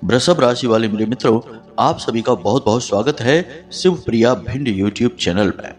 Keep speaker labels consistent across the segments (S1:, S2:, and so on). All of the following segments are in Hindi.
S1: वृषभ राशि वाले मेरे मित्रों, आप सभी का बहुत बहुत स्वागत है शिवप्रिया भिंड यूट्यूब चैनल में।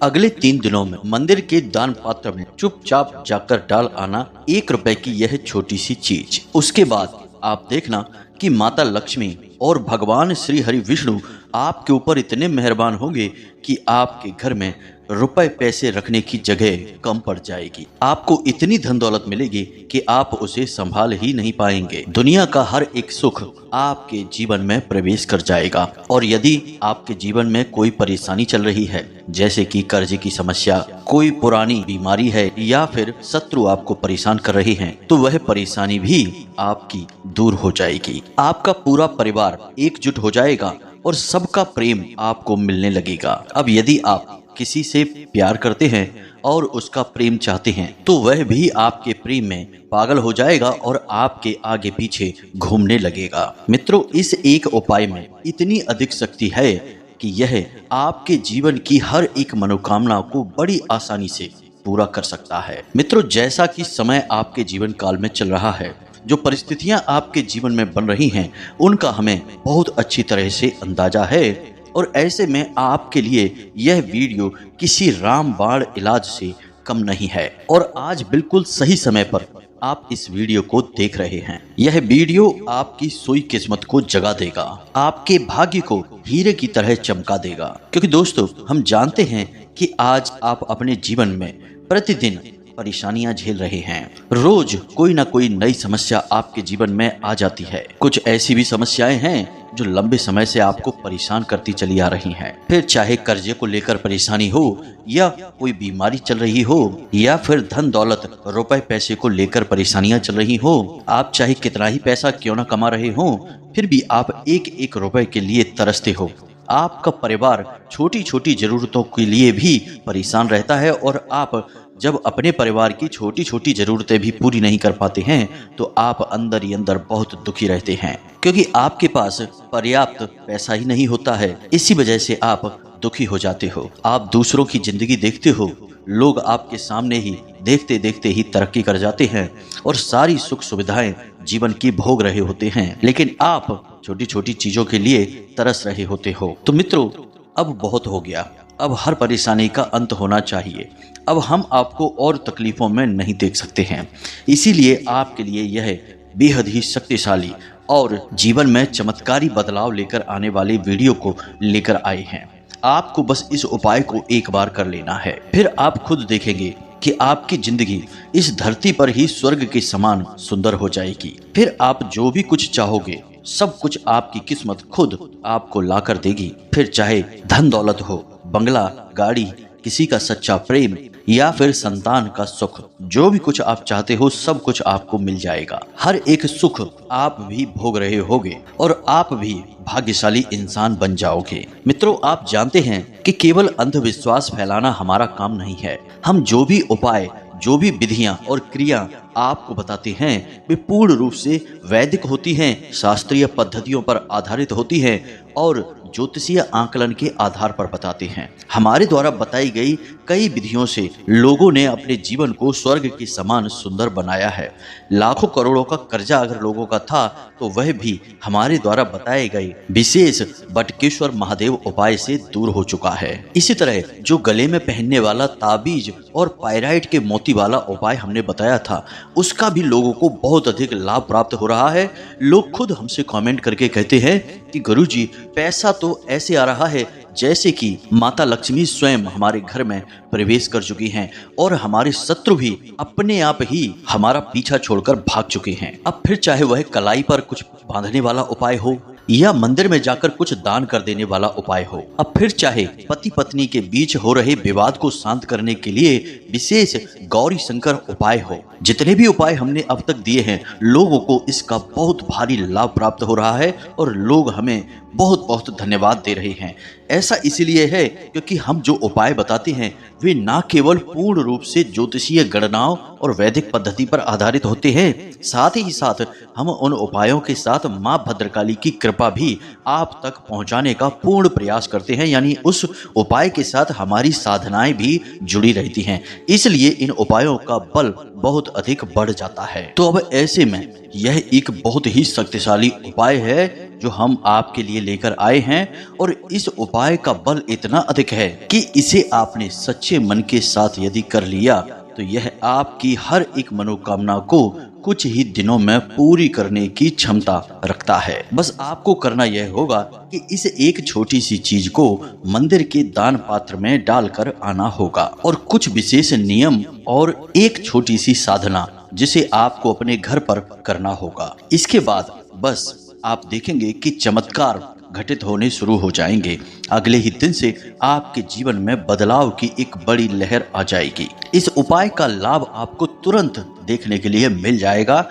S1: अगले 3 दिनों में मंदिर के दान पात्र में चुपचाप जाकर डाल आना 1 रुपए की यह छोटी सी चीज। उसके बाद आप देखना कि माता लक्ष्मी और भगवान श्री हरि विष्णु आपके ऊपर इतने मेहरबान होंगे कि आपके घर में रुपए पैसे रखने की जगह कम पड़ जाएगी। आपको इतनी धन दौलत मिलेगी कि आप उसे संभाल ही नहीं पाएंगे। दुनिया का हर एक सुख आपके जीवन में प्रवेश कर जाएगा। और यदि आपके जीवन में कोई परेशानी चल रही है, जैसे कि कर्ज की समस्या, कोई पुरानी बीमारी है या फिर शत्रु आपको परेशान कर रही हैं, तो वह परेशानी भी आपकी दूर हो जाएगी। आपका पूरा परिवार एकजुट हो जाएगा और सबका प्रेम आपको मिलने लगेगा। अब यदि आप किसी से प्यार करते हैं और उसका प्रेम चाहते हैं, तो वह भी आपके प्रेम में पागल हो जाएगा और आपके आगे पीछे घूमने लगेगा। मित्रों, इस एक उपाय में इतनी अधिक शक्ति है कि यह आपके जीवन की हर एक मनोकामना को बड़ी आसानी से पूरा कर सकता है। मित्रों, जैसा कि समय आपके जीवन काल में चल रहा है, जो परिस्थितियां आपके जीवन में बन रही हैं, उनका हमें बहुत अच्छी तरह से अंदाजा है। और ऐसे में आपके लिए यह वीडियो किसी रामबाण इलाज से कम नहीं है। और आज बिल्कुल सही समय पर आप इस वीडियो को देख रहे हैं। यह वीडियो आपकी सोई किस्मत को जगा देगा, आपके भाग्य को हीरे की तरह चमका देगा। क्योंकि दोस्तों, हम जानते हैं कि आज आप अपने जीवन में प्रतिदिन परेशानियां झेल रहे हैं। रोज कोई ना कोई नई समस्या आपके जीवन में आ जाती है। कुछ ऐसी भी समस्याएं हैं जो लंबे समय से आपको परेशान करती चली आ रही हैं। फिर चाहे कर्जे को लेकर परेशानी हो, या कोई बीमारी चल रही हो, या फिर धन दौलत रुपए पैसे को लेकर परेशानियां चल रही हो, आप चाहे कितना ही पैसा क्यों ना कमा रहे हो, फिर भी आप एक एक रुपए के लिए तरसते हो। आपका परिवार छोटी छोटी जरूरतों के लिए भी परेशान रहता है और आप जब अपने परिवार की छोटी छोटी जरूरतें भी पूरी नहीं कर पाते हैं, तो आप अंदर ही अंदर बहुत दुखी रहते हैं, क्योंकि आपके पास पर्याप्त पैसा ही नहीं होता है। इसी वजह से आप दुखी हो जाते हो। आप दूसरों की जिंदगी देखते हो, लोग आपके सामने ही देखते देखते ही तरक्की कर जाते हैं और सारी सुख सुविधाएं जीवन की भोग रहे होते हैं, लेकिन आप छोटी छोटी चीजों के लिए तरस रहे होते हो। तो मित्रों, अब बहुत हो गया। अब हर परेशानी का अंत होना चाहिए। अब हम आपको और तकलीफों में नहीं देख सकते हैं। इसीलिए आपके लिए यह बेहद ही शक्तिशाली और जीवन में चमत्कारी बदलाव लेकर आने वाले वीडियो को लेकर आए हैं। आपको बस इस उपाय को एक बार कर लेना है, फिर आप खुद देखेंगे कि आपकी जिंदगी इस धरती पर ही स्वर्ग के समान सुंदर हो जाएगी। फिर आप जो भी कुछ चाहोगे, सब कुछ आपकी किस्मत खुद आपको लाकर देगी। फिर चाहे धन दौलत हो, बंगला, गाड़ी, किसी का सच्चा प्रेम या फिर संतान का सुख, जो भी कुछ आप चाहते हो सब कुछ आपको मिल जाएगा। हर एक सुख आप भी भोग रहे होगे और आप भी भाग्यशाली इंसान बन जाओगे। मित्रों, आप जानते हैं कि केवल अंधविश्वास फैलाना हमारा काम नहीं है। हम जो भी उपाय, जो भी विधियां और क्रिया आपको बताते हैं, वे पूर्ण रूप से वैदिक होती हैं, शास्त्रीय पद्धतियों पर आधारित होती हैं और ज्योतिषीय आकलन के आधार पर बताते हैं। हमारे द्वारा बताई गई कई विधियों से लोगों ने अपने जीवन को स्वर्ग के समान सुंदर बनाया है। लाखों करोड़ों का कर्जा अगर लोगों का था, तो वह भी हमारे द्वारा बताए गए विशेष बटकेश्वर महादेव उपाय से दूर हो चुका है। इसी तरह जो गले में पहनने वाला ताबीज और पायराइट के मोती वाला उपाय हमने बताया था, उसका भी लोगों को बहुत अधिक लाभ प्राप्त हो रहा है। लोग खुद हमसे कमेंट करके कहते हैं कि गुरुजी, पैसा तो ऐसे आ रहा है जैसे कि माता लक्ष्मी स्वयं हमारे घर में प्रवेश कर चुकी हैं और हमारे शत्रु भी अपने आप ही हमारा पीछा छोड़कर भाग चुके हैं। अब फिर चाहे वह कलाई पर कुछ बांधने वाला उपाय हो या मंदिर में जाकर कुछ दान कर देने वाला उपाय हो, अब फिर चाहे पति पत्नी के बीच हो रहे विवाद को शांत करने के लिए विशेष गौरी शंकर उपाय हो, जितने भी उपाय हमने अब तक दिए हैं, लोगों को इसका बहुत भारी लाभ प्राप्त हो रहा है और लोग हमें बहुत बहुत धन्यवाद दे रहे हैं। ऐसा ऐसा इसलिए है क्योंकि हम जो उपाय बताते हैं वे न केवल पूर्ण रूप से ज्योतिषीय गणनाओं और वैदिक पद्धति पर आधारित होते हैं, साथ ही साथ हम उन उपायों के साथ मां भद्रकाली की कृपा भी आप तक पहुंचाने का पूर्ण प्रयास करते हैं। यानी उस उपाय के साथ हमारी साधनाएं भी जुड़ी रहती हैं, इसलिए इन उपायों का बल बहुत अधिक बढ़ जाता है। तो अब ऐसे में यह एक बहुत ही शक्तिशाली उपाय है जो हम आपके लिए लेकर आए हैं, और इस उपाय का बल इतना अधिक है कि इसे आपने सच्चे मन के साथ यदि कर लिया तो यह आपकी हर एक मनोकामना को कुछ ही दिनों में पूरी करने की क्षमता रखता है। बस आपको करना यह होगा कि इस एक छोटी सी चीज को मंदिर के दान पात्र में डालकर आना होगा, और कुछ विशेष नियम और एक छोटी सी साधना जिसे आपको अपने घर पर करना होगा। इसके बाद बस आप देखेंगे कि चमत्कार घटित होने शुरू हो जाएंगे। अगले ही दिन से आपके जीवन में बदलाव की एक बड़ी लहर आ जाएगी। इस उपाय का लाभ आपको तुरंत देखने के लिए मिल जाएगा,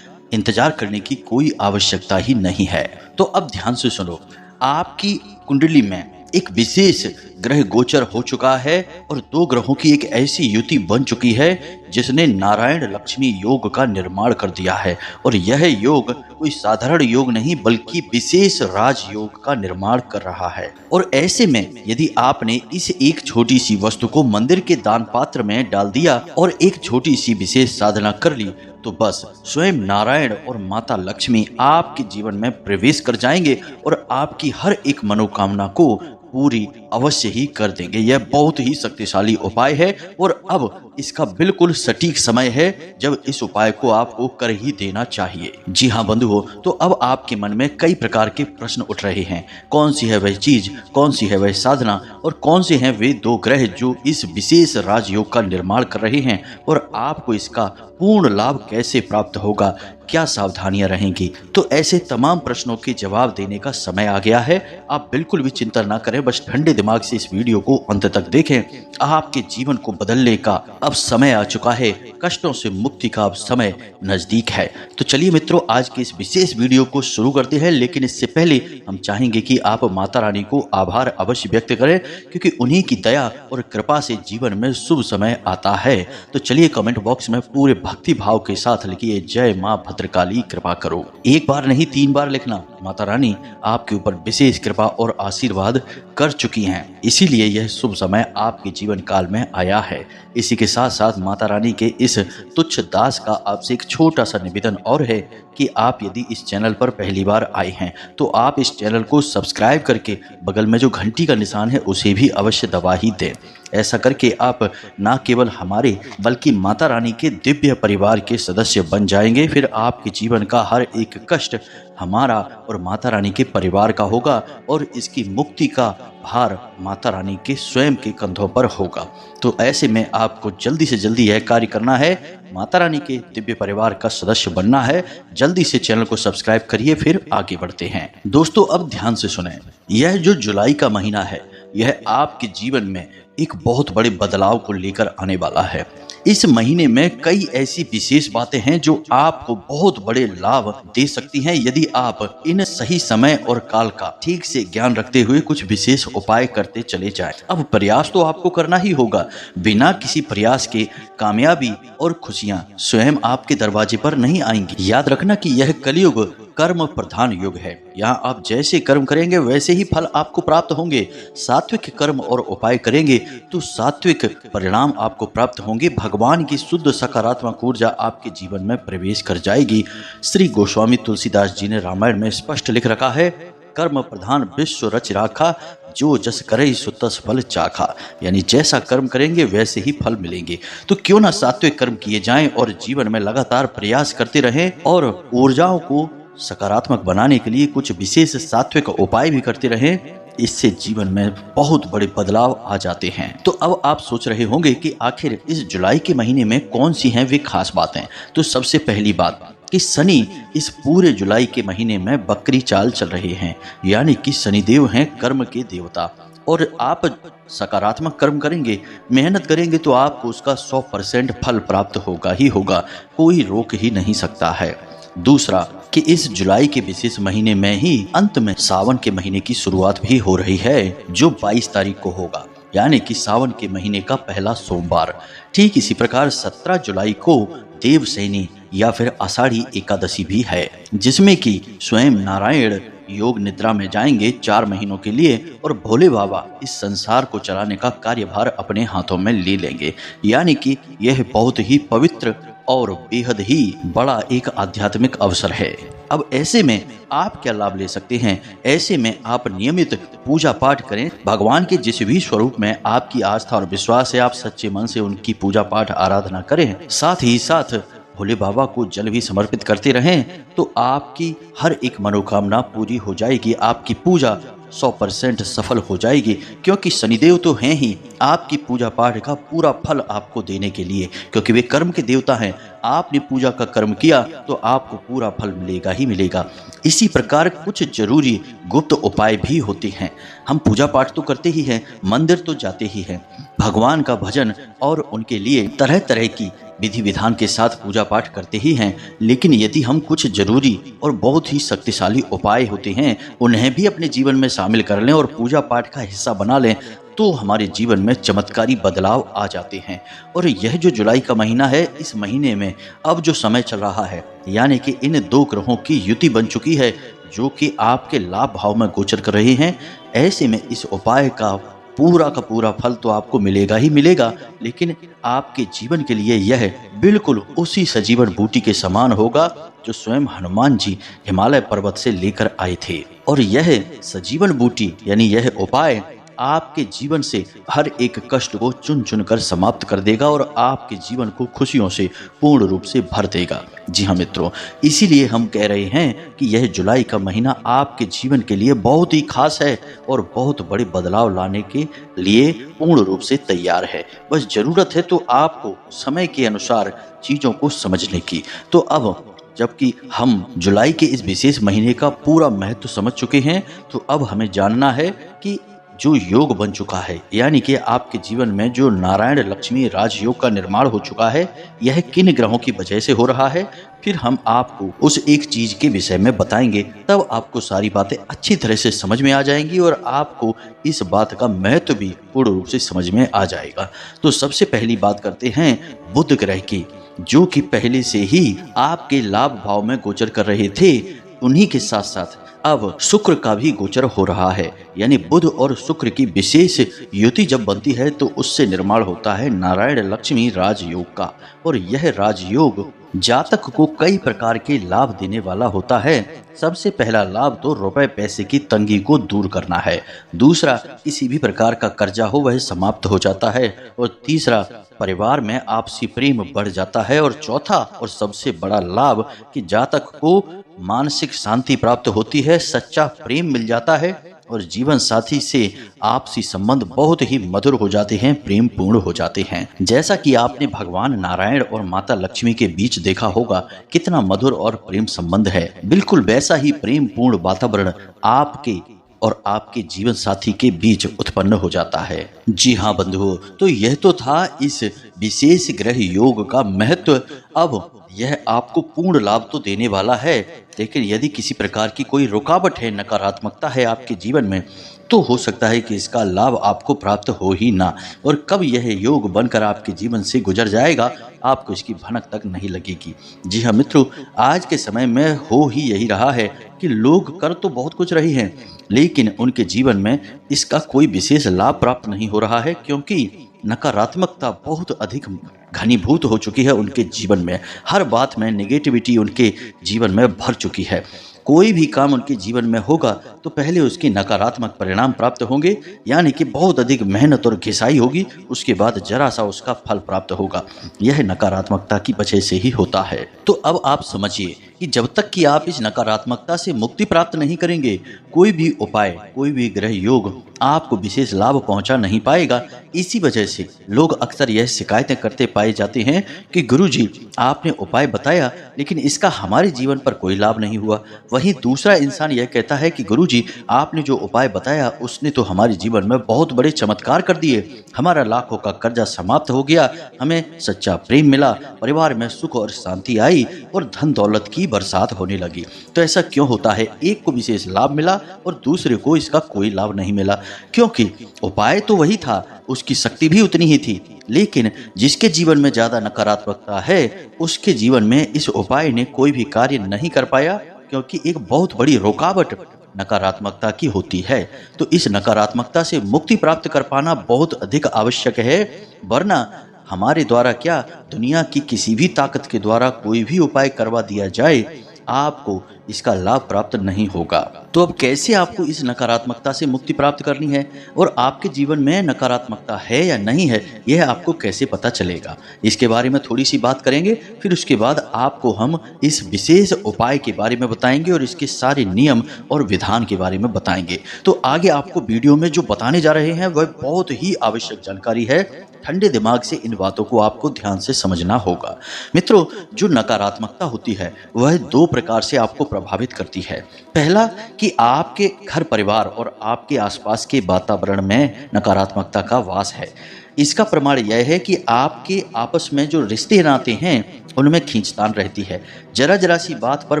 S1: इंतजार करने की कोई आवश्यकता ही नहीं है। तो अब ध्यान से सुनो, आपकी कुंडली में एक विशेष ग्रह गोचर हो चुका है और दो ग्रहों की एक ऐसी युति बन चुकी है जिसने नारायण लक्ष्मी योग का निर्माण कर दिया है, और यह योग कोई साधारण योग नहीं बल्कि विशेष राजयोग का निर्माण कर रहा है। और ऐसे में यदि आपने इस एक छोटी सी वस्तु को मंदिर के दान पात्र में डाल दिया और एक छोटी सी विशेष साधना कर ली तो बस स्वयं नारायण और माता लक्ष्मी आपके जीवन में प्रवेश कर जाएंगे और आपकी हर एक मनोकामना को पूरी अवश्य ही कर देंगे। यह बहुत ही शक्तिशाली उपाय है और अब इसका बिल्कुल सटीक समय है जब इस उपाय को आपको कर ही देना चाहिए। जी हाँ बंधुओं, तो अब आपके मन में कई प्रकार के प्रश्न उठ रहे हैं। कौन सी है वह चीज, कौन सी है वह साधना और कौन से हैं वे दो ग्रह जो इस विशेष राजयोग का निर्माण कर रहे हैं, और आपको इसका पूर्ण लाभ कैसे प्राप्त होगा, क्या सावधानियां रहेंगी। तो ऐसे तमाम प्रश्नों के जवाब देने का समय आ गया है। आप बिल्कुल भी चिंता ना करें, बस ठंडे दिमाग से इस वीडियो को अंत तक देखें। आपके जीवन को बदलने का अब समय आ चुका है, कष्टों से मुक्ति का अब समय नजदीक है। तो चलिए मित्रों, आज के इस विशेष वीडियो को शुरू करते हैं, लेकिन इससे पहले हम चाहेंगे कि आप माता रानी को आभार अवश्य व्यक्त करें, क्योंकि उन्हीं की दया और कृपा से जीवन में शुभ समय आता है। तो चलिए कमेंट बॉक्स में पूरे भक्ति भाव के साथ लिखिए, जय मां भद्रकाली कृपा करो। एक बार नहीं 3 बार लिखना। माता रानी आपके ऊपर विशेष कृपा और आशीर्वाद कर चुकी हैं, इसीलिए यह शुभ समय आपके जीवन काल में आया है। इसी के साथ साथ माता रानी के इस तुच्छ दास का आपसे एक छोटा सा निवेदन और है कि आप यदि इस चैनल पर पहली बार आए हैं तो आप इस चैनल को सब्सक्राइब करके बगल में जो घंटी का निशान है उसे भी अवश्य दबा ही दें। ऐसा करके आप न केवल हमारे बल्कि माता रानी के दिव्य परिवार के सदस्य बन जाएंगे। फिर आपके जीवन का हर एक कष्ट हमारा और माता रानी के परिवार का होगा और इसकी मुक्ति का भार माता रानी के स्वयं के कंधों पर होगा। तो ऐसे में आपको जल्दी से जल्दी यह कार्य करना है, माता रानी के दिव्य परिवार का सदस्य बनना है। जल्दी से चैनल को सब्सक्राइब करिए, फिर आगे बढ़ते हैं। दोस्तों अब ध्यान से सुनें, यह जो जुलाई का महीना है यह आपके जीवन में एक बहुत बड़े बदलाव को लेकर आने वाला है। इस महीने में कई ऐसी विशेष बातें हैं जो आपको बहुत बड़े लाभ दे सकती हैं यदि आप इन सही समय और काल का ठीक से ज्ञान रखते हुए कुछ विशेष उपाय करते चले जाएं। अब प्रयास तो आपको करना ही होगा, बिना किसी प्रयास के कामयाबी और खुशियां स्वयं आपके दरवाजे पर नहीं आएंगी। याद रखना कि यह कलयुग कर्म प्रधान युग है। यहाँ आप जैसे कर्म करेंगे वैसे ही फल आपको प्राप्त होंगे। सात्विक कर्म और उपाय करेंगे तो सात्विक परिणाम आपको प्राप्त होंगे। भगवान की शुद्ध सकारात्मक ऊर्जा आपके जीवन में प्रवेश कर जाएगी। श्री गोस्वामी तुलसीदास जी ने रामायण में स्पष्ट लिख रखा है, कर्म प्रधान विश्व रच राखा, जो जस करे सो तस फल चाखा। यानी जैसा कर्म करेंगे वैसे ही फल मिलेंगे। तो क्यों ना सात्विक कर्म किए जाएं और जीवन में लगातार प्रयास करते रहें और ऊर्जाओं को सकारात्मक बनाने के लिए कुछ विशेष सात्विक उपाय भी करते रहें। इससे जीवन में बहुत बड़े बदलाव आ जाते हैं। तो अब आप सोच रहे होंगे कि आखिर इस जुलाई के महीने में कौन सी हैं वे खास बातें। तो सबसे पहली बात कि शनि इस पूरे जुलाई के महीने में बकरी चाल चल रहे हैं, यानी कि शनिदेव हैं कर्म के देवता। और आप सकारात्मक कर्म करेंगे, मेहनत करेंगे तो आपको उसका 100% फल प्राप्त होगा ही होगा, कोई रोक ही नहीं सकता है। दूसरा, कि इस जुलाई के विशेष महीने में ही अंत में सावन के महीने की शुरुआत भी हो रही है, जो 22 तारीख को होगा, यानी कि सावन के महीने का पहला सोमवार। ठीक इसी प्रकार 17 जुलाई को देवसैनी या फिर आषाढ़ी एकादशी भी है, जिसमें कि स्वयं नारायण योग निद्रा में जाएंगे 4 महीनों के लिए और भोले बाबा इस संसार को चलाने का कार्यभार अपने हाथों में ले लेंगे। यानी कि यह बहुत ही पवित्र और बेहद ही बड़ा एक आध्यात्मिक अवसर है। अब ऐसे में आप क्या लाभ ले सकते हैं? ऐसे में आप नियमित पूजा पाठ करें। भगवान के जिस भी स्वरूप में आपकी आस्था और विश्वास है, आप सच्चे मन से उनकी पूजा पाठ आराधना करें। साथ ही साथ भोले बाबा को जल भी समर्पित करते रहें, तो आपकी हर एक मनोकामना पूरी हो जाएगी। आपकी पूजा 100% सफल हो जाएगी, क्योंकि शनिदेव तो हैं ही आपकी पूजा पाठ का पूरा फल आपको देने के लिए, क्योंकि वे कर्म के देवता हैं। आपने पूजा का कर्म किया तो आपको पूरा फल मिलेगा ही मिलेगा। इसी प्रकार कुछ जरूरी गुप्त उपाय भी होते हैं। हम पूजा पाठ तो करते ही हैं, मंदिर तो जाते ही हैं, भगवान का भजन और उनके लिए तरह तरह की विधि विधान के साथ पूजा पाठ करते ही हैं, लेकिन यदि हम कुछ जरूरी और बहुत ही शक्तिशाली उपाय होते हैं उन्हें भी अपने जीवन में शामिल कर लें और पूजा पाठ का हिस्सा बना लें, तो हमारे जीवन में चमत्कारी बदलाव आ जाते हैं। और यह जो जुलाई का महीना है, इस महीने में अब जो समय चल रहा है, यानी कि इन 2 ग्रहों की युति बन चुकी है, जो कि आपके लाभ भाव में गोचर कर रहे हैं। ऐसे में इस उपाय का पूरा फल तो आपको मिलेगा ही मिलेगा, लेकिन आपके जीवन के लिए यह बिल्कुल उसी सजीवन बूटी के समान होगा जो स्वयं हनुमान जी हिमालय पर्वत से लेकर आए थे। और यह सजीवन बूटी यानी यह उपाय आपके जीवन से हर एक कष्ट को चुन चुन कर समाप्त कर देगा और आपके जीवन को खुशियों से पूर्ण रूप से भर देगा। जी हाँ मित्रों, इसीलिए हम कह रहे हैं कि यह जुलाई का महीना आपके जीवन के लिए बहुत ही खास है और बहुत बड़े बदलाव लाने के लिए पूर्ण रूप से तैयार है। बस जरूरत है तो आपको समय के अनुसार चीजों को समझने की। तो अब जबकि हम जुलाई के इस विशेष महीने का पूरा महत्व समझ चुके हैं, तो अब हमें जानना है कि जो योग बन चुका है, यानी कि आपके जीवन में जो नारायण लक्ष्मी राजयोग का निर्माण हो चुका है, यह किन ग्रहों की वजह से हो रहा है। फिर हम आपको उस एक चीज के विषय में बताएंगे, तब आपको सारी बातें अच्छी तरह से समझ में आ जाएंगी और आपको इस बात का महत्व भी पूर्ण रूप से समझ में आ जाएगा। तो सबसे पहली बात करते हैं बुध ग्रह की, जो कि पहले से ही आपके लाभ भाव में गोचर कर रहे थे। उन्हीं के साथ साथ अब शुक्र का भी गोचर हो रहा है, यानी बुध और शुक्र की विशेष युति जब बनती है तो उससे निर्माण होता है नारायण लक्ष्मी राजयोग का। और यह राजयोग जातक को कई प्रकार के लाभ देने वाला होता है। सबसे पहला लाभ तो रुपए पैसे की तंगी को दूर करना है, दूसरा किसी भी प्रकार का कर्जा हो वह समाप्त हो जाता है, और तीसरा परिवार में आपसी प्रेम बढ़ जाता है, और चौथा और सबसे बड़ा लाभ कि जातक को मानसिक शांति प्राप्त होती है, सच्चा प्रेम मिल जाता है और जीवन साथी से आपसी संबंध बहुत ही मधुर हो जाते हैं, प्रेम पूर्ण हो जाते हैं। जैसा कि आपने भगवान नारायण और माता लक्ष्मी के बीच देखा होगा कितना मधुर और प्रेम संबंध है, बिल्कुल वैसा ही प्रेम पूर्ण वातावरण आपके और आपके जीवन साथी के बीच उत्पन्न हो जाता है। जी हाँ बंधुओं, तो यह तो था इस विशेष ग्रह योग का महत्व। अब यह आपको पूर्ण लाभ तो देने वाला है, लेकिन यदि किसी प्रकार की कोई रुकावट है, नकारात्मकता है आपके जीवन में, तो हो सकता है कि इसका लाभ आपको प्राप्त हो ही ना। और कब यह योग बनकर आपके जीवन से गुजर जाएगा, आपको इसकी भनक तक नहीं लगेगी। जी हाँ मित्रों, आज के समय में हो ही यही रहा है कि लोग कर तो बहुत कुछ रहे हैं, लेकिन उनके जीवन में इसका कोई विशेष लाभ प्राप्त नहीं हो रहा है, क्योंकि नकारात्मकता बहुत अधिक घनीभूत हो चुकी है उनके जीवन में। हर बात में नेगेटिविटी उनके जीवन में भर चुकी है। कोई भी काम उनके जीवन में होगा तो पहले उसके नकारात्मक परिणाम प्राप्त होंगे, यानी कि बहुत अधिक मेहनत और घिसाई होगी, उसके बाद जरा सा उसका फल प्राप्त होगा। यह नकारात्मकता की वजह से ही होता है। तो अब आप समझिए कि जब तक कि आप इस नकारात्मकता से मुक्ति प्राप्त नहीं करेंगे, कोई भी उपाय, कोई भी ग्रह योग आपको विशेष लाभ पहुंचा नहीं पाएगा। इसी वजह से लोग अक्सर यह शिकायतें करते पाए जाते हैं कि गुरुजी आपने उपाय बताया, लेकिन इसका हमारे जीवन पर कोई लाभ नहीं हुआ। वहीं दूसरा इंसान यह कहता है कि गुरुजी, आपने जो उपाय बताया उसने तो हमारे जीवन में बहुत बड़े चमत्कार कर दिए। हमारा लाखों का कर्जा समाप्त हो गया, हमें सच्चा प्रेम मिला, परिवार में सुख और शांति आई और धन दौलत की बरसात होने लगी। तो ऐसा क्यों होता है? एक को विशेष लाभ मिला और दूसरे को इसका कोई लाभ नहीं मिला, क्योंकि उपाय तो वही था, उसकी शक्ति भी उतनी ही थी, लेकिन जिसके जीवन में ज्यादा नकारात्मकता है उसके जीवन में इस उपाय ने कोई भी कार्य नहीं कर पाया, क्योंकि एक बहुत बड़ी रुकावट नकारात्मकता की होती है। तो इस नकारात्मकता से मुक्ति प्राप्त कर पाना बहुत अधिक आवश्यक है, वरना हमारे द्वारा क्या, दुनिया की किसी भी ताकत के द्वारा कोई भी उपाय करवा दिया जाए, आपको इसका लाभ प्राप्त नहीं होगा। तो अब कैसे आपको इस नकारात्मकता से मुक्ति प्राप्त करनी है और आपके जीवन में नकारात्मकता है या नहीं है, यह आपको कैसे पता चलेगा, इसके बारे में थोड़ी सी बात करेंगे। फिर उसके बाद आपको हम इस विशेष उपाय के बारे में बताएंगे और इसके सारे नियम और विधान के बारे में बताएंगे। तो आगे आपको वीडियो में जो बताने जा रहे हैं वह बहुत ही आवश्यक जानकारी है। ठंडे दिमाग से इन बातों को आपको ध्यान से समझना होगा। मित्रों, जो नकारात्मकता होती है वह दो प्रकार से आपको प्रभावित करती है। पहला कि आपके घर परिवार और आपके आसपास के वातावरण में नकारात्मकता का वास है। इसका प्रमाण यह है कि आपके आपस में जो रिश्ते नाते हैं उनमें खींचतान रहती है, जरा जरा सी बात पर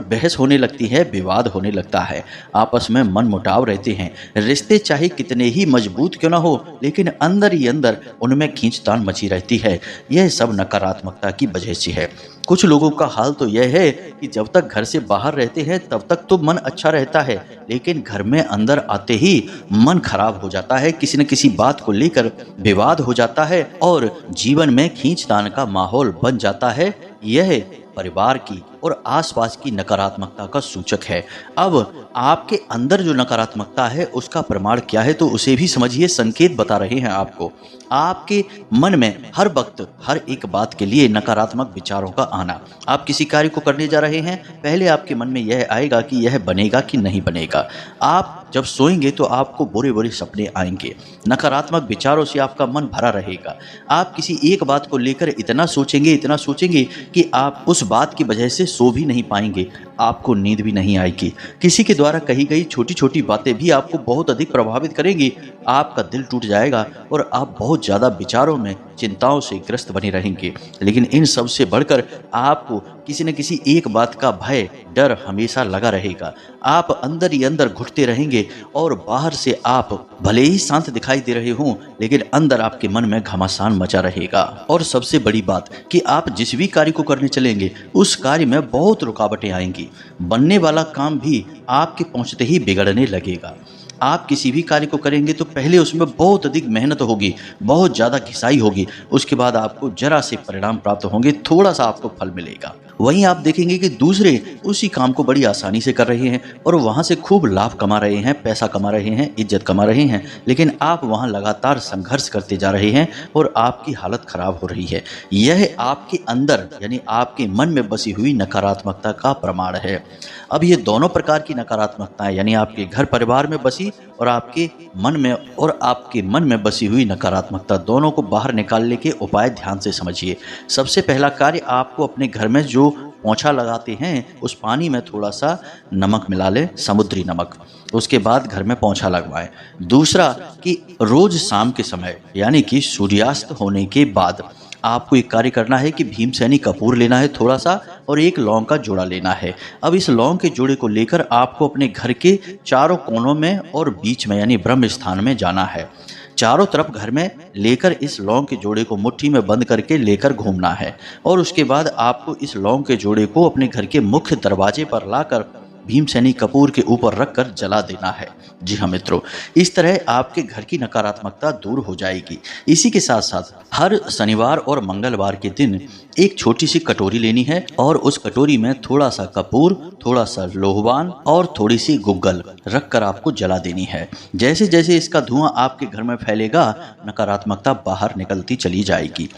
S1: बहस होने लगती है, विवाद होने लगता है, आपस में मन मुटाव रहते हैं। रिश्ते चाहे कितने ही मजबूत क्यों ना हो, लेकिन अंदर ही अंदर उनमें खींचतान मची रहती है। यह सब नकारात्मकता की वजह से है। कुछ लोगों का हाल तो यह है कि जब तक घर से बाहर रहते हैं तब तक तो मन अच्छा रहता है, लेकिन घर में अंदर आते ही मन खराब हो जाता है, किसी न किसी बात को लेकर विवाद हो जाता है और जीवन में खींचतान का माहौल बन जाता है। यह परिवार की और आसपास की नकारात्मकता का सूचक है। अब आपके अंदर जो नकारात्मकता है उसका प्रमाण क्या है, तो उसे भी समझिए। संकेत बता रहे हैं आपको। आपके मन में हर वक्त हर एक बात के लिए नकारात्मक विचारों का आना। आप किसी कार्य को करने जा रहे हैं, पहले आपके मन में यह आएगा कि यह बनेगा कि नहीं बनेगा। आप जब सोएंगे तो आपको बुरे बुरे सपने आएंगे, नकारात्मक विचारों से आपका मन भरा रहेगा। आप किसी एक बात को लेकर इतना सोचेंगे कि आप उस बात की वजह से सो भी नहीं पाएंगे, आपको नींद भी नहीं आएगी। किसी के द्वारा कही गई छोटी छोटी बातें भी आपको बहुत अधिक प्रभावित करेंगी। आपका दिल टूट जाएगा और आप बहुत ज़्यादा विचारों में, चिंताओं से ग्रस्त बने रहेंगे। लेकिन इन सब से बढ़कर आपको किसी न किसी एक बात का भय, डर हमेशा लगा रहेगा। आप अंदर ही अंदर घुटते रहेंगे और बाहर से आप भले ही शांत दिखाई दे रहे हों, लेकिन अंदर आपके मन में घमासान मचा रहेगा। और सबसे बड़ी बात कि आप जिस भी कार्य को करने चलेंगे उस कार्य में बहुत रुकावटें आएंगी। बनने वाला काम भी आपके पहुंचते ही बिगड़ने लगेगा। आप किसी भी कार्य को करेंगे तो पहले उसमें बहुत अधिक मेहनत होगी, बहुत ज़्यादा घिसाई होगी, उसके बाद आपको जरा से परिणाम प्राप्त होंगे, थोड़ा सा आपको फल मिलेगा। वहीं आप देखेंगे कि दूसरे उसी काम को बड़ी आसानी से कर रहे हैं और वहाँ से खूब लाभ कमा रहे हैं, पैसा कमा रहे हैं, इज्जत कमा रहे हैं, लेकिन आप वहाँ लगातार संघर्ष करते जा रहे हैं और आपकी हालत खराब हो रही है। यह आपके अंदर यानी आपके मन में बसी हुई नकारात्मकता का प्रमाण है। अब ये दोनों प्रकार की नकारात्मकताएं यानी आपके घर परिवार में बसी और आपके मन में बसी हुई नकारात्मकता, दोनों को बाहर निकालने के उपाय ध्यान से समझिए। सबसे पहला कार्य, आपको अपने घर में जो पोंछा लगाते हैं उस पानी में थोड़ा सा नमक मिला लें, समुद्री नमक, उसके बाद घर में पोंछा लगवाएं। दूसरा कि रोज शाम के समय यानी कि सूर्यास्त होने के बाद आपको एक कार्य करना है कि भीमसेनी कपूर लेना है थोड़ा सा और एक लौंग का जोड़ा लेना है। अब इस लौंग के जोड़े को लेकर आपको अपने घर के चारों कोनों में और बीच में यानी ब्रह्म स्थान में जाना है। चारों तरफ घर में लेकर इस लौंग के जोड़े को मुट्ठी में बंद करके लेकर घूमना है और उसके बाद आपको इस लौंग के जोड़े को अपने घर के मुख्य दरवाजे पर लाकर भीमसेनी कपूर के ऊपर रखकर जला देना है। जी हाँ मित्रों, इस तरह आपके घर की नकारात्मकता दूर हो जाएगी। इसी के साथ साथ हर शनिवार और मंगलवार के दिन एक छोटी सी कटोरी लेनी है और उस कटोरी में थोड़ा सा कपूर, थोड़ा सा लोहवान और थोड़ी सी गुग्गल रखकर आपको जला देनी है। जैसे जैसे इसका धुआं आपके घर में फैलेगा, नकारात्मकता बाहर निकलती चली जाएगी।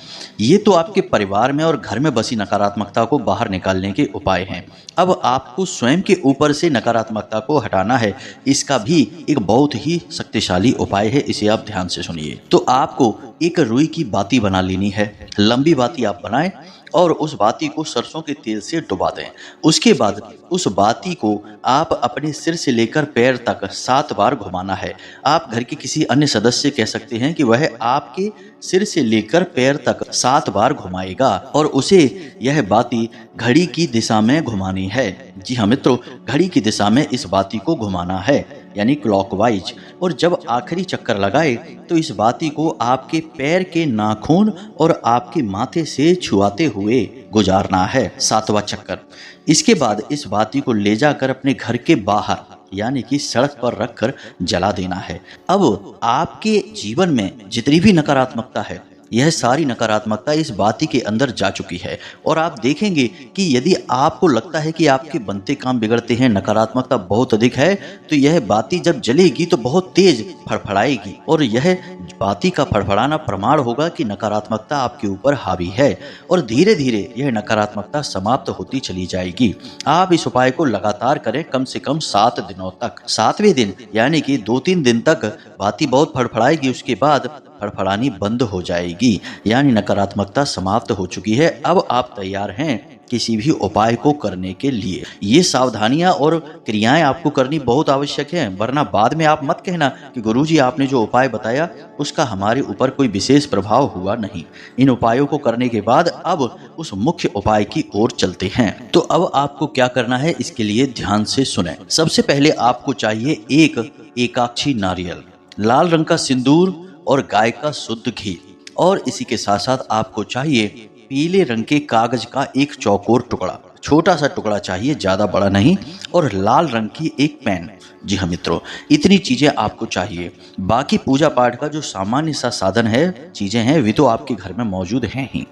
S1: ये तो आपके परिवार में और घर में बसी नकारात्मकता को बाहर निकालने के उपाय हैं। अब आपको स्वयं के ऊपर से नकारात्मकता को हटाना है। इसका भी एक बहुत ही शक्तिशाली उपाय है, इसे आप ध्यान से सुनिए। तो आपको एक रुई की बाती बना लेनी है। लंबी बाती आप बनाएं और उस बाती को सरसों के तेल से डुबा दें। उसके बाद उस बाती को आप अपने सिर से लेकर पैर तक 7 बार घुमाना है। आप घर के किसी अन्य सदस्य कह सकते हैं कि वह आपके सिर से लेकर पैर तक 7 बार घुमाएगा और उसे यह बाती घड़ी की दिशा में घुमानी है। जी हाँ मित्रों, घड़ी की दिशा में इस बाती को घुमाना है, यानी क्लॉकवाइज। और जब आखिरी चक्कर लगाए तो इस बाती को आपके पैर के नाखून और आपके माथे से छुआते हुए गुजारना है 7वां चक्कर। इसके बाद इस बाती को ले जाकर अपने घर के बाहर यानी कि सड़क पर रखकर जला देना है। अब आपके जीवन में जितनी भी नकारात्मकता है, यह सारी नकारात्मकता इस बाती के अंदर जा चुकी है। और आप देखेंगे कि यदि आपको लगता है कि आपके बनते काम बिगड़ते हैं, नकारात्मकता बहुत अधिक है, तो यह बाती जब जलेगी तो बहुत तेज फड़फड़ाएगी और यह बाती का फड़फड़ाना प्रमाण होगा कि नकारात्मकता आपके ऊपर हावी है और धीरे धीरे यह नकारात्मकता समाप्त होती चली जाएगी। आप इस उपाय को लगातार करें कम से कम 7 दिनों तक। 7वें दिन यानी कि 2-3 दिन तक बाती बहुत फड़फड़ाएगी, उसके बाद फड़फड़ानी बंद हो जाएगी, यानी नकारात्मकता समाप्त हो चुकी है। अब आप तैयार हैं किसी भी उपाय को करने के लिए। ये सावधानियां और क्रियाएं आपको करनी बहुत आवश्यक है, वरना बाद में आप मत कहना कि गुरुजी आपने जो उपाय बताया उसका हमारे ऊपर कोई विशेष प्रभाव हुआ नहीं। इन उपायों को करने के बाद अब उस मुख्य उपाय की ओर चलते हैं। तो अब आपको क्या करना है, इसके लिए ध्यान से सुने। सबसे पहले आपको चाहिए एक एकाक्षी नारियल, लाल रंग का सिंदूर और गाय का शुद्ध घी, और इसी के साथ साथ आपको चाहिए पीले रंग के कागज का एक चौकोर टुकड़ा, छोटा सा टुकड़ा चाहिए, ज्यादा बड़ा नहीं, और लाल रंग की एक पेन। जी हाँ मित्रों, इतनी चीजें आपको चाहिए। बाकी पूजा पाठ का जो सामान्य सा साधन है, चीजें हैं, वे तो आपके घर में मौजूद हैं ही।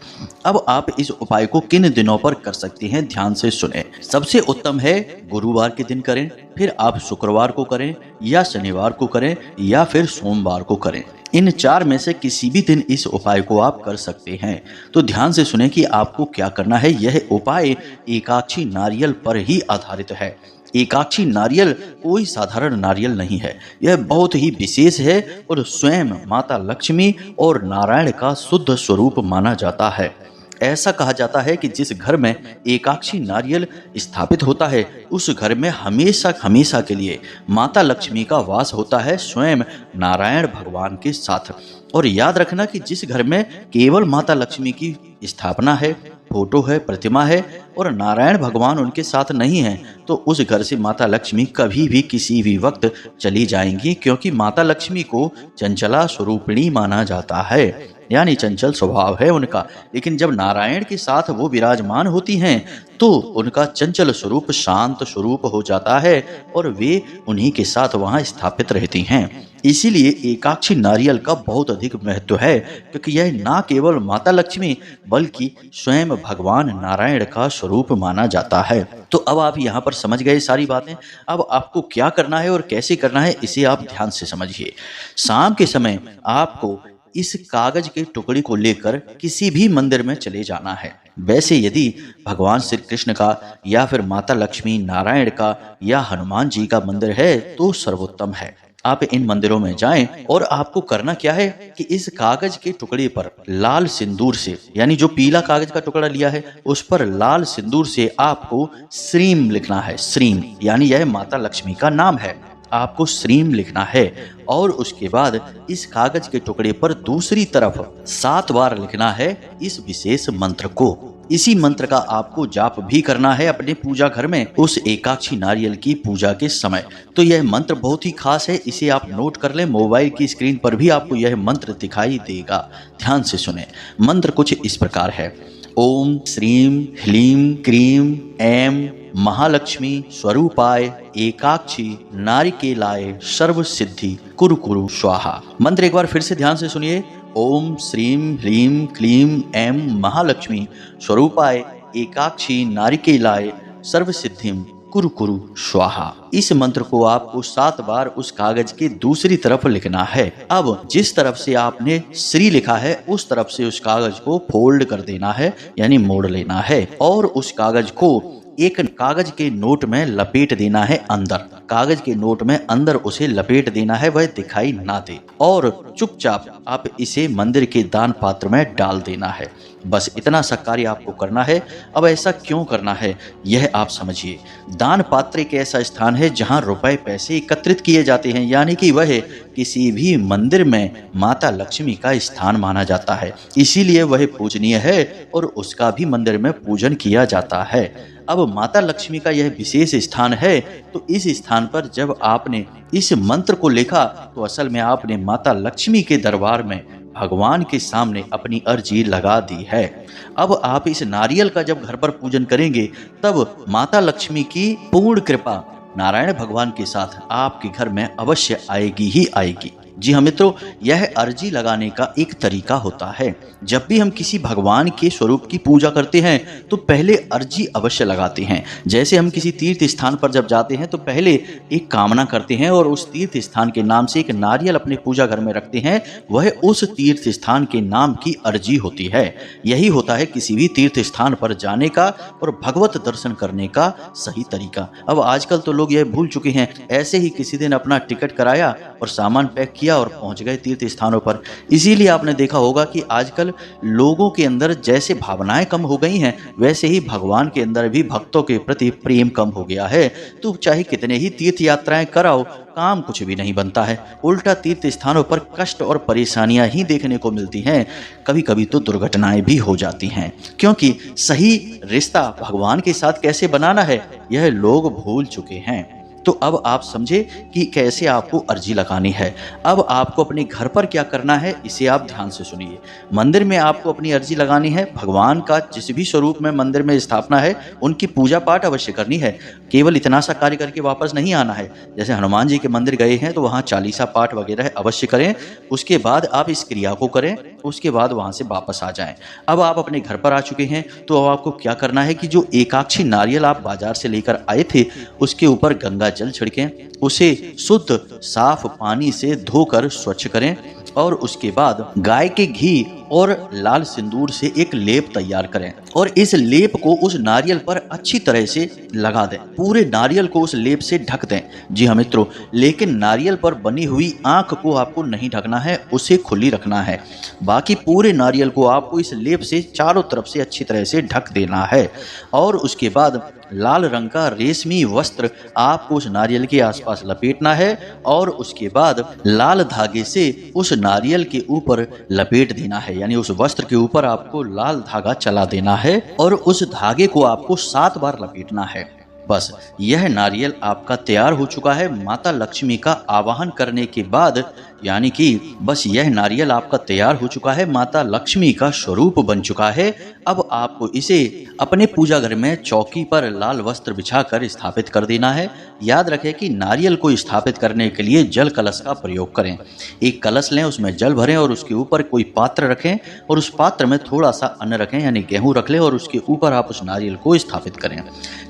S1: अब आप इस उपाय को किन दिनों पर कर सकते हैं, ध्यान से सुने। सबसे उत्तम है गुरुवार के दिन करें, फिर आप शुक्रवार को करें या शनिवार को करें या फिर सोमवार को करें। इन 4 में से किसी भी दिन इस उपाय को आप कर सकते हैं। तो ध्यान से सुने कि आपको क्या करना है। यह उपाय एकाक्षी नारियल पर ही आधारित है। एकाक्षी नारियल कोई साधारण नारियल नहीं है, यह बहुत ही विशेष है और स्वयं माता लक्ष्मी और नारायण का शुद्ध स्वरूप माना जाता है। ऐसा कहा जाता है कि जिस घर में एकाक्षी नारियल स्थापित होता है, उस घर में हमेशा हमेशा के लिए माता लक्ष्मी का वास होता है, स्वयं नारायण भगवान के साथ। और याद रखना कि जिस घर में केवल माता लक्ष्मी की स्थापना है, फोटो है, प्रतिमा है और नारायण भगवान उनके साथ नहीं है, तो उस घर से माता लक्ष्मी कभी भी किसी भी वक्त चली जाएंगी, क्योंकि माता लक्ष्मी को चंचला स्वरूपिणी माना जाता है, यानी चंचल स्वभाव है उनका। लेकिन जब नारायण के साथ वो विराजमान होती हैं तो उनका चंचल स्वरूप शांत स्वरूप हो जाता है और वे उन्हीं के साथ वहां स्थापित रहती हैं। इसीलिए एकाक्षी नारियल का बहुत अधिक महत्व है, क्योंकि यह ना केवल माता लक्ष्मी बल्कि स्वयं भगवान नारायण का स्वरूप माना जाता है। तो अब आप यहाँ पर समझ गए सारी बातें। अब आपको क्या करना है और कैसे करना है, इसे आप ध्यान से समझिए। शाम के समय आपको इस कागज के टुकड़े को लेकर किसी भी मंदिर में चले जाना है। वैसे यदि भगवान श्री कृष्ण का या फिर माता लक्ष्मी नारायण का या हनुमान जी का मंदिर है तो सर्वोत्तम है। आप इन मंदिरों में जाएं और आपको करना क्या है कि इस कागज के टुकड़े पर लाल सिंदूर से, यानी जो पीला कागज का टुकड़ा लिया है उस पर लाल सिंदूर से आपको श्रीम लिखना है। श्रीम यानी यह माता लक्ष्मी का नाम है, आपको श्रीम लिखना है। और उसके बाद इस कागज के टुकड़े पर दूसरी तरफ 7 बार लिखना है इस विशेष मंत्र को। इसी मंत्र का आपको जाप भी करना है अपने पूजा घर में उस एकाक्षी नारियल की पूजा के समय। तो यह मंत्र बहुत ही खास है, इसे आप नोट कर लें। मोबाइल की स्क्रीन पर भी आपको यह मंत्र दिखाई देगा, ध्यान से सुने। मंत्र कुछ इस प्रकार है। ओम श्रीम ह्लीम क्रीम ऐं महालक्ष्मी स्वरूपाय एकाक्षी नारिकेलाय सर्व सिद्धि कुरु कुरु स्वाहा। मंत्र एक बार फिर से ध्यान से सुनिए। ओम श्रीम ह्लीम क्लीम ऐं महालक्ष्मी स्वरूपाय एकाक्षी नारिकेलाय सर्व सिद्धिम कुरु कुरु स्वाहा। इस मंत्र को आपको 7 बार उस कागज के दूसरी तरफ लिखना है। अब जिस तरफ से आपने श्री लिखा है उस तरफ से उस कागज को फोल्ड कर देना है, यानी मोड़ लेना है, और उस कागज को एक कागज के नोट में लपेट देना है अंदर। कागज के नोट में अंदर उसे लपेट देना है, वह दिखाई ना दे, और चुपचाप आप इसे मंदिर के दान पात्र में डाल देना है। बस इतना सा कार्य आपको करना है। अब ऐसा क्यों करना है यह आप समझिए। दान पात्र एक ऐसा स्थान है जहां रुपए पैसे एकत्रित किए जाते हैं, यानी कि वह किसी भी मंदिर में माता लक्ष्मी का स्थान माना जाता है, इसीलिए वह पूजनीय है और उसका भी मंदिर में पूजन किया जाता है। अब माता लक्ष्मी का यह विशेष स्थान है, तो इस स्थान पर जब आपने इस मंत्र को लिखा तो असल में आपने माता लक्ष्मी के दरबार में भगवान के सामने अपनी अर्जी लगा दी है। अब आप इस नारियल का जब घर पर पूजन करेंगे तब माता लक्ष्मी की पूर्ण कृपा नारायण भगवान के साथ आपके घर में अवश्य आएगी ही आएगी। जी हाँ मित्रों, यह अर्जी लगाने का एक तरीका होता है। जब भी हम किसी भगवान के स्वरूप की पूजा करते हैं तो पहले अर्जी अवश्य लगाते हैं। जैसे हम किसी तीर्थ स्थान पर जब जाते हैं तो पहले एक कामना करते हैं और उस तीर्थ स्थान के नाम से एक नारियल अपने पूजा घर में रखते हैं, वह उस तीर्थ स्थान के नाम की अर्जी होती है। यही होता है किसी भी तीर्थ स्थान पर जाने का और भगवत दर्शन करने का सही तरीका। अब आजकल तो लोग यह भूल चुके हैं, ऐसे ही किसी दिन अपना टिकट कराया और सामान पैक किया और पहुंच गए तीर्थ स्थानों पर। इसीलिए आपने देखा होगा कि आजकल लोगों के अंदर जैसे भावनाएं कम हो गई हैं, वैसे ही भगवान के अंदर भी भक्तों के प्रति प्रेम कम हो गया है। तो चाहे कितने ही तीर्थ यात्राएं कराओ, काम कुछ भी नहीं बनता है। उल्टा तीर्थ स्थानों पर कष्ट और परेशानियां ही देखने को मिलती हैं। कभी कभी तो दुर्घटनाएं भी हो जाती हैं, क्योंकि सही रिश्ता भगवान के साथ कैसे बनाना है यह लोग भूल चुके हैं। तो अब आप समझे कि कैसे आपको अर्जी लगानी है। अब आपको अपने घर पर क्या करना है इसे आप ध्यान से सुनिए। मंदिर में आपको अपनी अर्जी लगानी है। भगवान का जिस भी स्वरूप में मंदिर में स्थापना है उनकी पूजा पाठ अवश्य करनी है। केवल इतना सा कार्य करके वापस नहीं आना है। जैसे हनुमान जी के मंदिर गए हैं तो वहाँ चालीसा पाठ वगैरह अवश्य करें, उसके बाद आप इस क्रिया को करें, उसके बाद वहाँ से वापस आ जाएं। अब आप अपने घर पर आ चुके हैं तो अब आपको क्या करना है कि जो एकाक्षी नारियल आप बाजार से लेकर आए थे उसके ऊपर गंगा जल छिड़कें, उसे शुद्ध साफ पानी से धोकर स्वच्छ करें और उसके बाद गाय के घी और लाल सिंदूर से एक लेप तैयार करें और इस लेप को उस नारियल पर अच्छी तरह से लगा दें। पूरे नारियल को उस लेप से ढक दें। जी हाँ मित्रों, लेकिन नारियल पर बनी हुई आंख को आपको नहीं ढकना है, उसे खुली रखना है। बाकी पूरे नारियल को आपको इस लेप से चारों तरफ से अच्छी तरह से ढक देना है और उसके बाद लाल रंग का रेशमी वस्त्र आपको उस नारियल के आसपास लपेटना है और उसके बाद लाल धागे से उस नारियल के ऊपर लपेट देना है। यानी उस वस्त्र के ऊपर आपको लाल धागा चला देना है और उस धागे को आपको 7 बार लपेटना है। बस यह नारियल आपका तैयार हो चुका है। माता लक्ष्मी का आवाहन करने के बाद, यानी कि बस यह नारियल आपका तैयार हो चुका है, माता लक्ष्मी का स्वरूप बन चुका है। अब आपको इसे अपने पूजा घर में चौकी पर लाल वस्त्र बिछाकर स्थापित कर देना है। याद रखें कि नारियल को स्थापित करने के लिए जल कलश का प्रयोग करें। एक कलश लें, उसमें जल भरें और उसके ऊपर कोई पात्र रखें और उस पात्र में थोड़ा सा अन्न रखें, यानी गेहूं रख लें और उसके ऊपर आप उस नारियल को स्थापित करें।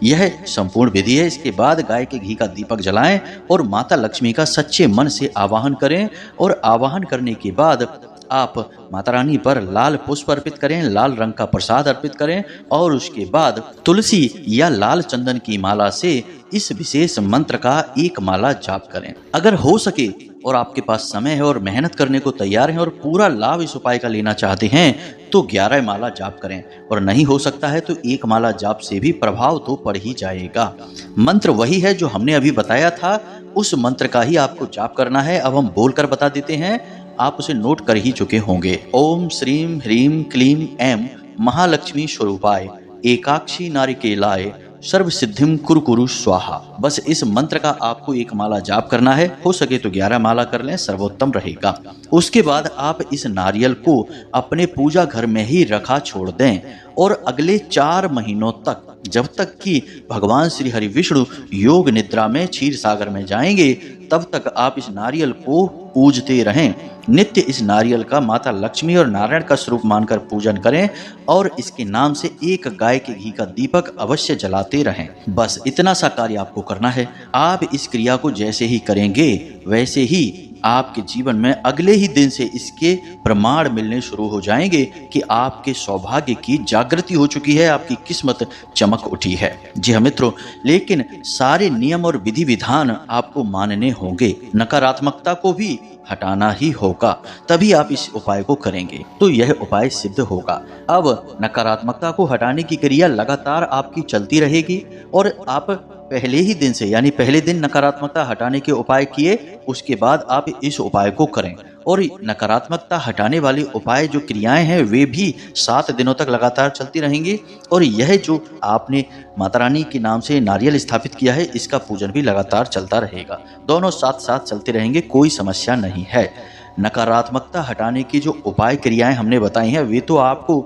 S1: यह संपूर्ण विधि है। इसके बाद गाय के घी का दीपक जलाएं और माता लक्ष्मी का सच्चे मन से आवाहन करें और आवाहन करने के बाद आप माता रानी पर लाल पुष्प अर्पित करें, लाल रंग का प्रसाद अर्पित करें और उसके बाद तुलसी या लाल चंदन की माला से इस विशेष मंत्र का एक माला जाप करें। अगर हो सके और आपके पास समय है और मेहनत करने को तैयार हैं और पूरा लाभ इस उपाय का लेना चाहते हैं तो 11 माला जाप करें और नहीं हो सकता है तो 1 माला जाप से भी प्रभाव तो पड़ ही जाएगा। मंत्र वही है जो हमने अभी बताया था, उस मंत्र का ही आपको जाप करना है। अब हम बोलकर बता देते हैं, आप उसे नोट कर ही चुके होंगे। ओम श्रीम ह्रीम क्लीम ऐं महालक्ष्मी स्वरूपाय एकाक्षी नारिकेलाय सर्व सिद्धिम कुरु स्वाहा। बस इस मंत्र का आपको 1 माला जाप करना है। हो सके तो 11 माला कर लें, सर्वोत्तम रहेगा। उसके बाद आप इस नारियल को अपने पूजा घर में ही रखा छोड़ दें और अगले 4 महीनों तक, जब तक कि भगवान श्री हरि विष्णु योग निद्रा में क्षीर सागर में जाएंगे, तब तक आप इस नारियल को पूजते रहें। नित्य इस नारियल का माता लक्ष्मी और नारायण का स्वरूप मानकर पूजन करें और इसके नाम से 1 गाय के घी का दीपक अवश्य जलाते रहें। बस इतना सा कार्य आपको करना है। आप इस क्रिया को जैसे ही करेंगे वैसे ही आपके जीवन में अगले ही दिन से इसके प्रमाण मिलने शुरू हो जाएंगे कि आपके सौभाग्य की जागृति हो चुकी है, आपकी किस्मत चमक उठी है। जी हाँ मित्रों, लेकिन सारे नियम और विधि विधान आपको मानने होंगे, नकारात्मकता को भी हटाना ही होगा, तभी आप इस उपाय को करेंगे तो यह उपाय सिद्ध होगा। अब नकारात्मकता को हटाने की क्रिया लगातार आपकी चलती रहेगी और आप पहले ही दिन से यानी पहले दिन नकारात्मकता हटाने के उपाय किए, उसके बाद आप इस उपाय को करें और नकारात्मकता हटाने वाले उपाय जो क्रियाएं हैं वे भी 7 दिनों तक लगातार चलती रहेंगी। और यह जो आपने माता रानी के नाम से नारियल स्थापित किया है, इसका पूजन भी लगातार चलता रहेगा। दोनों साथ साथ चलते रहेंगे, कोई समस्या नहीं है। नकारात्मकता हटाने की जो उपाय क्रियाएं हमने बताई हैं वे तो आपको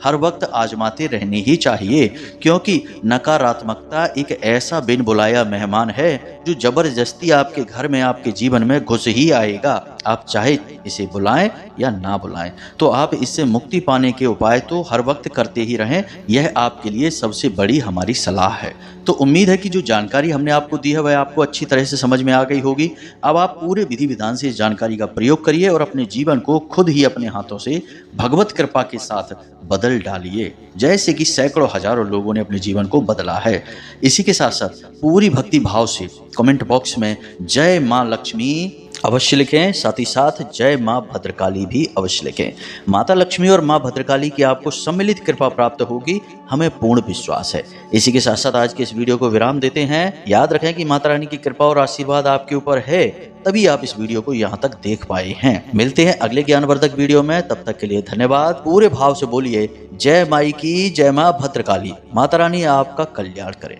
S1: हर वक्त आजमाते रहने ही चाहिए, क्योंकि नकारात्मकता एक ऐसा बिन बुलाया मेहमान है जो जबरदस्ती आपके घर में, आपके जीवन में घुस ही आएगा। आप चाहे इसे बुलाएं या ना बुलाएं, तो आप इससे मुक्ति पाने के उपाय तो हर वक्त करते ही रहें। यह आपके लिए सबसे बड़ी हमारी सलाह है। तो उम्मीद है कि जो जानकारी हमने आपको दी है वह आपको अच्छी तरह से समझ में आ गई होगी। अब आप पूरे विधि विधान से इस जानकारी का प्रयोग करिए और अपने जीवन को खुद ही अपने हाथों से भगवत कृपा के साथ बदल डालिए, जैसे कि सैकड़ों हजारों लोगों ने अपने जीवन को बदला है। इसी के साथ साथ पूरी भक्ति भाव से कमेंट बॉक्स में जय मां लक्ष्मी अवश्य लिखें, साथ ही साथ जय मां भद्रकाली भी अवश्य लिखें। माता लक्ष्मी और मां भद्रकाली की आपको सम्मिलित कृपा प्राप्त होगी, हमें पूर्ण विश्वास है। इसी के साथ साथ आज के इस वीडियो को विराम देते हैं। याद रखें कि माता रानी की कृपा और आशीर्वाद आपके ऊपर है, तभी आप इस वीडियो को यहाँ तक देख पाए हैं। मिलते हैं अगले ज्ञानवर्धक वीडियो में, तब तक के लिए धन्यवाद। पूरे भाव से बोलिए जय माई की, जय मां भद्रकाली। माता रानी आपका कल्याण करे।